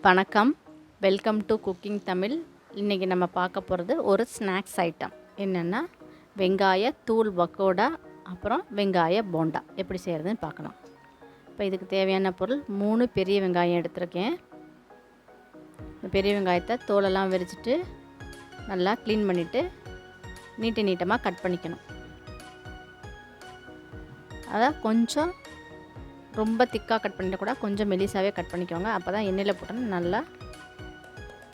வணக்கம், welcome to cooking Tamil. இன்றைக்கி நம்ம பார்க்க போகிறது ஒரு ஸ்நாக்ஸ் ஐட்டம். என்னென்னா வெங்காய தூள் பக்கோடா, அப்புறம் வெங்காய போண்டா எப்படி செய்கிறதுன்னு பார்க்கலாம். இப்போ இதுக்கு தேவையான பொருள் 3 பெரிய வெங்காயம் எடுத்திருக்கேன். இந்த பெரிய வெங்காயத்தை தோலெல்லாம் விரிச்சிட்டு நல்லா க்ளீன் பண்ணிவிட்டு நீட்டமாக கட் பண்ணிக்கணும். அதை கொஞ்சம் ரொம்ப திக்காக கட் பண்ணிட்டு கூட கொஞ்சம் மெலிசாவே கட் பண்ணிக்கோங்க. அப்போ தான் எண்ணெயில் போட்டோன்னா நல்லா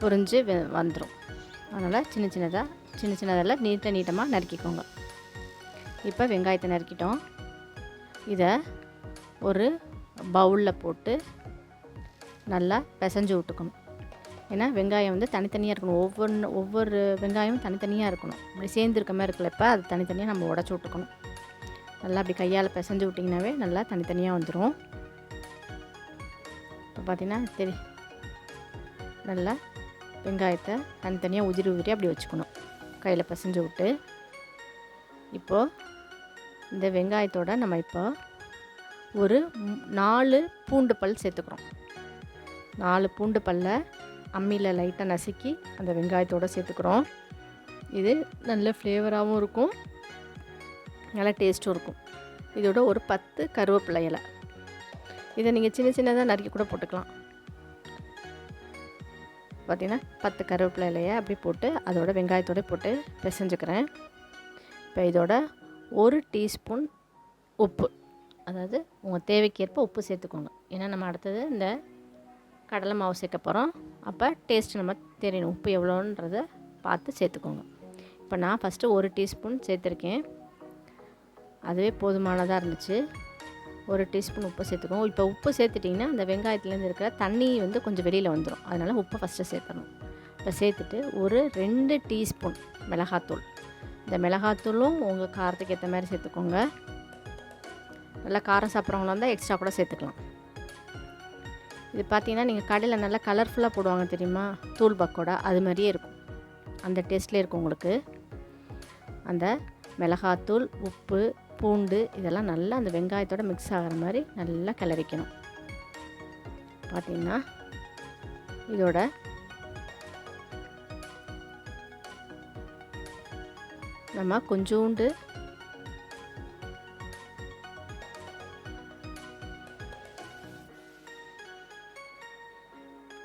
பொரிஞ்சு வந்துடும். அதனால் சின்ன சின்னதெல்லாம் நீட்டமாக நறுக்கிக்கோங்க. இப்போ வெங்காயத்தை நறுக்கிட்டோம். இதை ஒரு பவுலில் போட்டு நல்லா பிசைஞ்சு விட்டுக்கணும். ஏன்னா வெங்காயம் வந்து தனித்தனியாக இருக்கணும். ஒவ்வொரு வெங்காயமும் தனித்தனியாக இருக்கணும். இப்படி சேர்ந்துருக்க மாதிரி இருக்கல, இப்போ அது தனித்தனியாக நம்ம உடச்சி விட்டுக்கணும். நல்லா அப்படி கையால் பிசைஞ்சு விட்டிங்கனாவே நல்லா தனித்தனியாக வந்துடும். இப்போ பார்த்திங்கன்னா நல்லா வெங்காயத்தை தனித்தனியாக உதிரி அப்படி வச்சுக்கணும், கையில் பிசைஞ்சு விட்டு. இப்போது இந்த வெங்காயத்தோடு நம்ம இப்போ ஒரு 4 பூண்டு பல் சேர்த்துக்கிறோம். 4 பூண்டு பல்லை அம்மியில் லைட்டாக நசுக்கி அந்த வெங்காயத்தோடு சேர்த்துக்கிறோம். இது நல்ல ஃப்ளேவராகவும் இருக்கும், நல்லா டேஸ்ட்டும் இருக்கும். இதோட ஒரு 10 கருவேப்பிலை இலை, இதை நீங்கள் சின்னதாக நறுக்கி கூட போட்டுக்கலாம். பார்த்திங்கன்னா 10 கருவேப்பிலை இலையை அப்படி போட்டு அதோட வெங்காயத்தோடு போட்டு பிசைஞ்சுக்கிறேன். இப்போ இதோட 1 டீஸ்பூன் உப்பு, அதாவது உங்கள் தேவைக்கேற்ப உப்பு சேர்த்துக்கோங்க. ஏன்னா நம்ம அடுத்தது இந்த கடலை மாவு சேர்க்க போகிறோம். அப்போ டேஸ்ட் நம்ம தெரியணும், உப்பு எவ்வளோன்றதை பார்த்து சேர்த்துக்கோங்க. இப்போ நான் ஃபஸ்ட்டு 1 டீஸ்பூன் சேர்த்துருக்கேன், அதுவே போதுமானதாக இருந்துச்சு. 1 டீஸ்பூன் உப்பு சேர்த்துக்கோங்க. இப்போ உப்பு சேர்த்துட்டிங்கன்னா அந்த வெங்காயத்துலேருந்து இருக்கிற தண்ணி வந்து கொஞ்சம் வெளியில் வந்துடும். அதனால் உப்பை ஃபஸ்ட்டு சேர்க்கணும். இப்போ சேர்த்துட்டு ஒரு 2 டீஸ்பூன் மிளகாத்தூள். இந்த மிளகாத்தூளும் உங்கள் காரத்துக்கு ஏற்ற மாதிரி சேர்த்துக்கோங்க. நல்லா காரம் சாப்பிட்றவங்களா இருந்தால் எக்ஸ்ட்ரா கூட சேர்த்துக்கலாம். இது பார்த்திங்கன்னா நீங்கள் கடையில் நல்லா கலர்ஃபுல்லாக போடுவாங்க தெரியுமா, தூள் பக்கோடா, அது மாதிரியே இருக்கும். அந்த டேஸ்ட்லேயே இருக்கும் உங்களுக்கு. அந்த மிளகாத்தூள், உப்பு, பூண்டு இதெல்லாம் நல்லா அந்த வெங்காயத்தோட மிக்ஸ் ஆகிற மாதிரி நல்லா கிளறிக்கணும். பார்த்திங்கன்னா இதோட நம்ம கொஞ்சோண்டு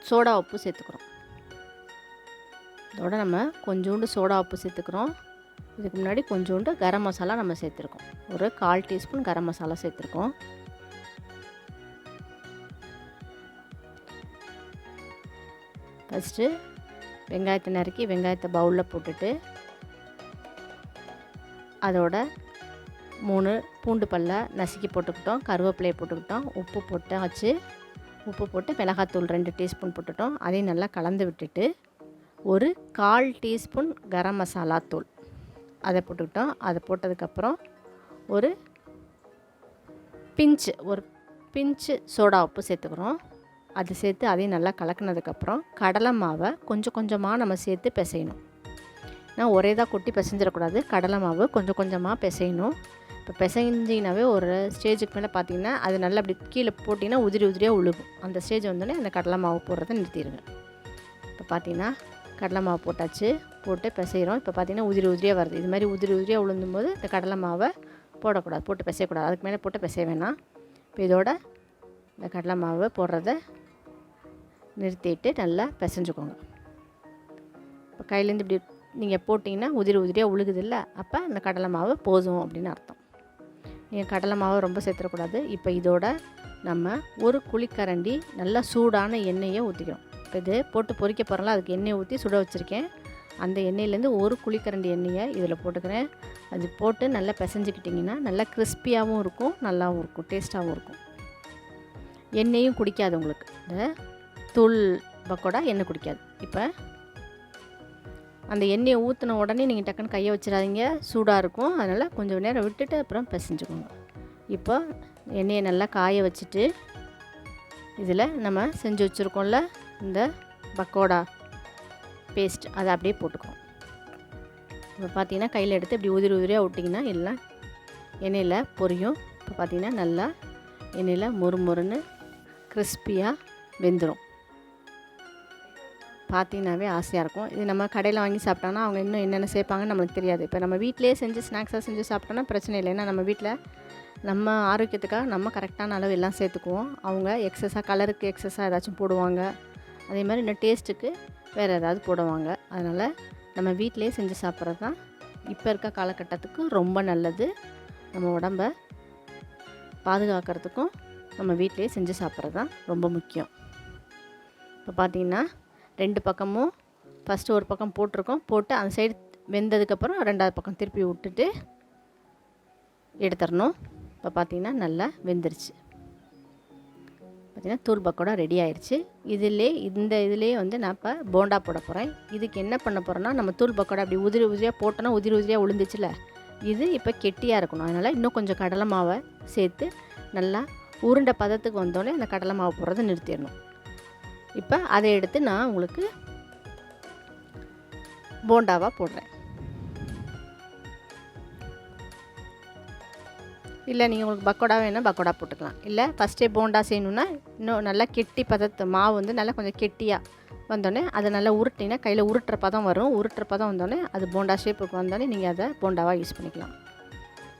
சோடா உப்பு சேர்த்துக்கிறோம். இதோட நம்ம கொஞ்சோண்டு சோடா உப்பு சேர்த்துக்கிறோம். இதுக்கு முன்னாடி கொஞ்சோண்டு கரம் மசாலா நம்ம சேர்த்துருக்கோம். ஒரு 1/4 டீஸ்பூன் கரம் மசாலா சேர்த்துருக்கோம். ஃபஸ்ட்டு வெங்காயத்தை நறுக்கி வெங்காயத்தை பவுலில் போட்டுட்டு அதோட 3 பூண்டு பல்லை நசுக்கி போட்டுக்கிட்டோம், கருவேப்பிலையை போட்டுக்கிட்டோம், உப்பு போட்டாச்சு. உப்பு போட்டு மிளகாத்தூள் 2 டீஸ்பூன் போட்டுட்டோம். அதையும் நல்லா கலந்து விட்டுட்டு ஒரு 1/4 டீஸ்பூன் கரம் மசாலா தூள் அதை போட்டுக்கிட்டோம். அதை போட்டதுக்கப்புறம் ஒரு பிஞ்சு சோடா உப்பு சேர்த்துக்கிறோம். அது சேர்த்து அதையும் நல்லா கலக்கினதுக்கப்புறம் கடலை மாவை கொஞ்சமாக நம்ம சேர்த்து பிசையணும். நான் ஒரே தான் கொட்டி பிசைஞ்சிடக்கூடாது, கடலை மாவு கொஞ்சமாக பிசையணும். இப்போ பிசைஞ்சிங்கனாவே ஒரு ஸ்டேஜுக்கு மேலே பார்த்திங்கன்னா அது நல்லா அப்படி கீழே போட்டிங்கன்னா உதிரியாக உழுகும். அந்த ஸ்டேஜ் வந்தோடனே அந்த கடலை மாவு போடுறதை நிறுத்திடுங்க. இப்போ பார்த்திங்கன்னா கடலை மாவு போட்டாச்சு, போட்டு பிசைகிறோம். இப்போ பார்த்திங்கன்னா உதிரியாக வருது. இது மாதிரி உதிரியாக உளுந்தும் போது இந்த கடலை மாவை போடக்கூடாது, போட்டு பிசையக்கூடாது. அதுக்கு மேலே போட்டு பிசைய வேணாம். இப்போ இதோட இந்த கடலை மாவு போடுறத நிறுத்திட்டு நல்லா பிசைஞ்சுக்கோங்க. இப்போ கையிலேருந்து இப்படி நீங்கள் போட்டிங்கன்னா உதிரியாக உழுகுதில்ல, அப்போ இந்த கடலை மாவு போதும் அப்படின்னு அர்த்தம். நீங்கள் கடலை மாவை ரொம்ப சேர்த்துடக்கூடாது. இப்போ இதோட நம்ம ஒரு குழிக்கரண்டி நல்லா சூடான எண்ணெயை ஊற்றிக்கிறோம். இப்போ இது போட்டு பொரிக்க போகிறோம்ல, அதுக்கு எண்ணெய் ஊற்றி சுட வச்சுருக்கேன். அந்த எண்ணெயிலேருந்து ஒரு குழிக்கரண்டி எண்ணெயை இதில் போட்டுக்கிறேன். அது போட்டு நல்லா பிசைஞ்சிக்கிட்டிங்கன்னா நல்லா கிறிஸ்பியாகவும் இருக்கும், நல்லாவும் இருக்கும், டேஸ்ட்டாகவும் இருக்கும். எண்ணெயும் குடிக்காது உங்களுக்கு, இந்த தூள் பக்கோடா எண்ணெய் குடிக்காது. இப்போ அந்த எண்ணெயை ஊற்றின உடனே நீங்கள் டக்குன்னு கையை வச்சிடாதீங்க, சூடாக இருக்கும். அதனால் கொஞ்சம் நேரம் விட்டுட்டு அப்புறம் பிசைஞ்சுக்கோங்க. இப்போ எண்ணெயை நல்லா காய வச்சுட்டு இதில் நம்ம செஞ்சு வச்சுருக்கோம்ல இந்த பக்கோடா பேஸ்ட், அதை அப்படியே போட்டுக்கிறோம். இப்போ பார்த்திங்கன்னா கையில் எடுத்து இப்படி உதிரியாக விட்டிங்கன்னா எல்லாம் எண்ணெயில் பொரியும். இப்போ பார்த்திங்கன்னா நல்லா எண்ணெயில் மொறுன்னு கிறிஸ்பியாக வெந்துடும். பார்த்தீங்கன்னாவே ஆசையாக இருக்கும். இது நம்ம கடையில் வாங்கி சாப்பிட்டோன்னா அவங்க இன்னும் என்னென்ன சேர்ப்பாங்கன்னு நம்மளுக்கு தெரியாது. இப்போ நம்ம வீட்டிலேயே செஞ்சு ஸ்நாக்ஸாக செஞ்சு சாப்பிட்டோன்னா பிரச்சனை இல்லை. ஏன்னா நம்ம வீட்டில் நம்ம ஆரோக்கியத்துக்காக நம்ம கரெக்டான அளவு எல்லாம் சேர்த்துக்குவோம். அவங்க எக்ஸஸாக கலருக்கு எக்ஸஸாக ஏதாச்சும் போடுவாங்க. அதே மாதிரி இன்னும் டேஸ்ட்டுக்கு வேறு ஏதாவது போடுவாங்க. அதனால் நம்ம வீட்டிலேயே செஞ்சு சாப்பிட்றது தான் இப்போ இருக்க காலகட்டத்துக்கு ரொம்ப நல்லது. நம்ம உடம்பை பாதுகாக்கிறதுக்கும் நம்ம வீட்டிலேயே செஞ்சு சாப்பிட்றது தான் ரொம்ப முக்கியம். இப்போ பார்த்திங்கன்னா 2 பக்கமும் ஃபஸ்ட்டு ஒரு பக்கம் போட்டு அந்த சைடு வெந்ததுக்கப்புறம் 2வது பக்கம் திருப்பி விட்டுட்டு எடுத்துடணும். இப்போ பார்த்திங்கன்னா நல்லா வெந்துருச்சு. பார்த்திங்கன்னா தூள் பக்கோடா ரெடி ஆயிடுச்சு. இந்த இதிலே வந்து நான் இப்போ போண்டா போட போகிறேன். இதுக்கு என்ன பண்ண போகிறேன்னா, நம்ம தூள் பக்கோடா அப்படி உதிரி உதிரியாக போட்டோன்னா உதிரி உதிரியாக விழுந்துச்சுல, இது இப்போ கெட்டியாக இருக்கணும். அதனால் இன்னும் கொஞ்சம் கடலை மாவை சேர்த்து நல்லா உருண்டை பதத்துக்கு வந்தோடனே அந்த கடலை மாவு போடுறதை நிறுத்திடணும். இப்போ அதை எடுத்து நான் உங்களுக்கு போண்டாவாக போடுறேன். இல்லை நீங்கள் உங்களுக்கு பக்கோடா வேணால் பக்கோடா போட்டுக்கலாம். இல்லை ஃபஸ்ட்டே போண்டா செய்யணுன்னா இன்னும் நல்லா கெட்டி பதத்து மாவு வந்து நல்லா கொஞ்சம் கெட்டியாக வந்தோடனே அதை நல்லா உருட்டினா கையில் உருட்டுற பதம் வரும். உருட்டுற பதம் வந்தோடனே அது போண்டா ஷேப்புக்கு வந்தோடனே நீங்கள் அதை போண்டாவாக யூஸ் பண்ணிக்கலாம்.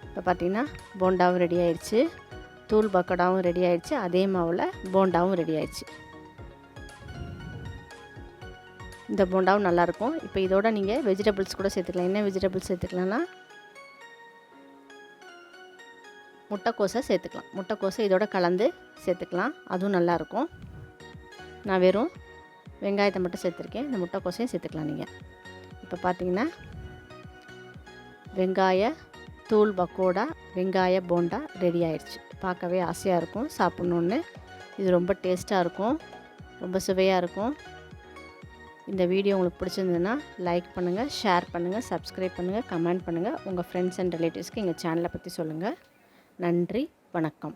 இப்போ பார்த்திங்கன்னா போண்டாவும் ரெடி ஆயிடுச்சு, தூள் பக்கோடாவும் ரெடி ஆயிடுச்சு, அதே மாவில் போண்டாவும் ரெடி ஆயிடுச்சு. இந்த போண்டாவும் நல்லாயிருக்கும். இப்போ இதோட நீங்கள் வெஜிடபிள்ஸ் கூட சேர்த்துக்கலாம். என்ன வெஜிடபிள்ஸ் சேர்த்துக்கலாம்னா முட்டைக்கோஸை சேர்த்துக்கலாம். முட்டைக்கோஸை இதோட கலந்து சேர்த்துக்கலாம், அதுவும் நல்லாயிருக்கும். நான் வெறும் வெங்காயத்தை மட்டும் சேர்த்துருக்கேன். இந்த முட்டைக்கோஸையும் சேர்த்துக்கலாம் நீங்கள். இப்போ பார்த்தீங்கன்னா வெங்காய தூள் பக்கோடா, வெங்காய போண்டா ரெடி ஆயிடுச்சு. பார்க்கவே ஆசையாக இருக்கும் சாப்பிட்ணுன்னு. இது ரொம்ப டேஸ்ட்டாக இருக்கும், ரொம்ப சுவையாக இருக்கும். இந்த வீடியோ உங்களுக்கு பிடிச்சிருந்ததுன்னா லைக் பண்ணுங்கள், ஷேர் பண்ணுங்கள், சப்ஸ்கிரைப் பண்ணுங்கள், கமெண்ட் பண்ணுங்கள். உங்கள் ஃப்ரெண்ட்ஸ் அண்ட் ரிலேட்டிவ்ஸ்க்கு எங்கள் சேனலை பற்றி சொல்லுங்கள். நன்றி, வணக்கம்.